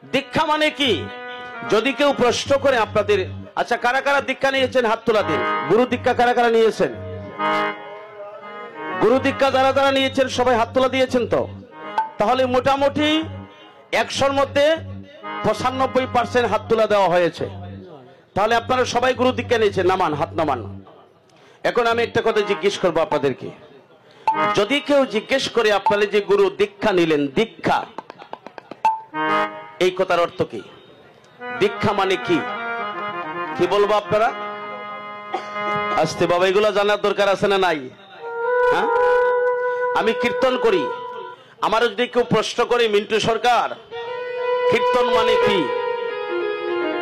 দীক্ষা মানে কি যদি কেউ প্রশ্ন করে আপনাদের, আচ্ছা কারা কারা দীক্ষা নিয়েছেন হাত তোলা দিন। গুরু দীক্ষা কারা কারা নিয়েছেন? গুরু দীক্ষা যারা যারা নিয়েছেন সবাই হাত তোলা দিয়েছেন তো? তাহলে মোটামুটি 100-র মধ্যে 95% হাত তোলা দেওয়া হয়েছে। তাহলে আপনারা সবাই গুরু দীক্ষা নিয়েছেন, নামান হাত নামান। এখন আমি একটা কথা জিজ্ঞেস করবো আপনাদেরকে, যদি কেউ জিজ্ঞেস করে আপনারা যে গুরু দীক্ষা নিলেন, দীক্ষা এই কথার অর্থ কি? দীক্ষা মানে কি? কি বলবো আপনারা? আসতে বাবা, এগুলো জানার দরকার আছে না নাই? হ্যাঁ, আমি কীর্তন করি, আমার যদি কেউ প্রশ্ন করে মিন্টু সরকার কীর্তন মানে কি,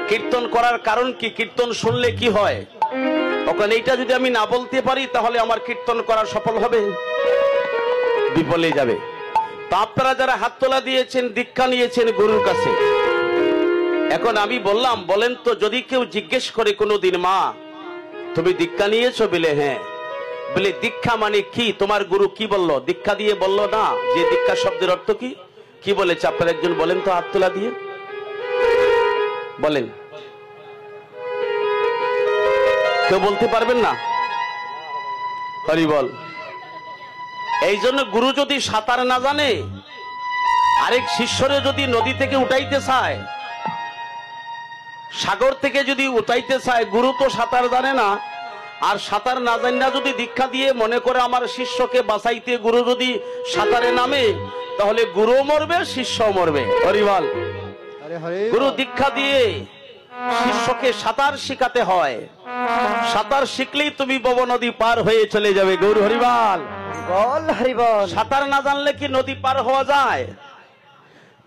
কীর্তন করার কারণ কি, কীর্তন শুনলে কি হয়, ওখানে এইটা যদি আমি না বলতে পারি তাহলে আমার কীর্তন করা সফল হবে? বিফলে যাবে। তা আপনারা যারা হাত তোলা দিয়েছেন, দীক্ষা নিয়েছেন গুরুর কাছে, এখন আমি বললাম বলেন তো, যদি কেউ জিজ্ঞেস করে কোনোদিন মা তুমি দীক্ষা নিয়েছো? বলে হ্যাঁ। বলে দীক্ষা মানে কি, তোমার গুরু কি বললো? দীক্ষা দিয়ে বললো না যে দীক্ষা শব্দের অর্থ কি? কি বলেছে আপনারা একজন বলেন তো হাত তোলা দিয়ে, বলেন। কেউ বলতে পারবেন না? হরি বল। এই জন্য গুরু যদি সাঁতার না জানে, আরেক শিষ্যরে যদি নদী থেকে উঠাইতে চায়, সাগর থেকে যদি উঠাইতে চায়, গুরু তো সাঁতার জানে না, আর সাঁতার না জানা যদি দীক্ষা দিয়ে মনে করে আমার শিষ্যকে বাঁচাইতে গুরু যদি সাঁতারে নামে, তাহলে গুরু মরবে, শিষ্য মরবে। হরি বল। গুরু দীক্ষা দিয়ে শিষ্যকে সাঁতার শিখাতে হয়, সাঁতার শিখলেই তুমি বব নদী পার হয়ে চলে যাবে। গৌর হরিবল। সাঁতার না জানলে কি নদী পার হওয়া যায়?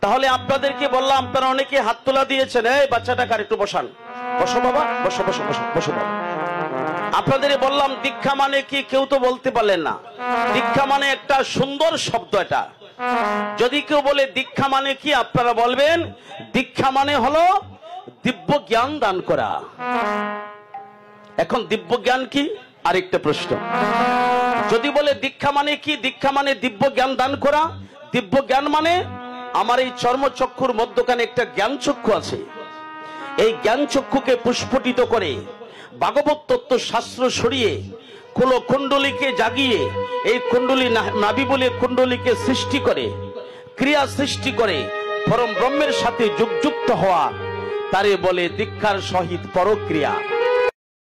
তাহলে আপনাদেরকে বললাম, আপনারা অনেকে হাত তোলা দিয়েছেন, এই বাচ্চাটাকে আর একটু বসান, বসো বাবা, বসো বসো বসো বসো বাবা। আপনাদের বললাম দীক্ষা মানে কি, কেউ তো বলতে পারলেন না। দীক্ষা মানে একটা সুন্দর শব্দ এটা। যদি কেউ বলে দীক্ষা মানে কি, আপনারা বলবেন দীক্ষা মানে হলো দিব্য জ্ঞান দান করা। এখন দিব্য জ্ঞান কি আরেকটা প্রশ্ন। যদি বলে দীক্ষা মানে কি, দীক্ষা মানে দিব্য জ্ঞান দান করা। দিব্য জ্ঞান মানে আমার এই চর্মচক্ষুর মধ্যখানে একটা জ্ঞান চক্ষু আছে, এই জ্ঞান চক্ষুকে পুষ্পটিত করে ভাগবত তত্ত্ব শাস্ত্র সরিয়ে কুলকুণ্ডলীকে জাগিয়ে, এই কুণ্ডলী নাভি বলে কুণ্ডলীকে সৃষ্টি করে, ক্রিয়া সৃষ্টি করে পরম ব্রহ্মের সাথে যুক্ত হওয়া, তারে বলে দীক্ষার সহিত পরক্রিয়া।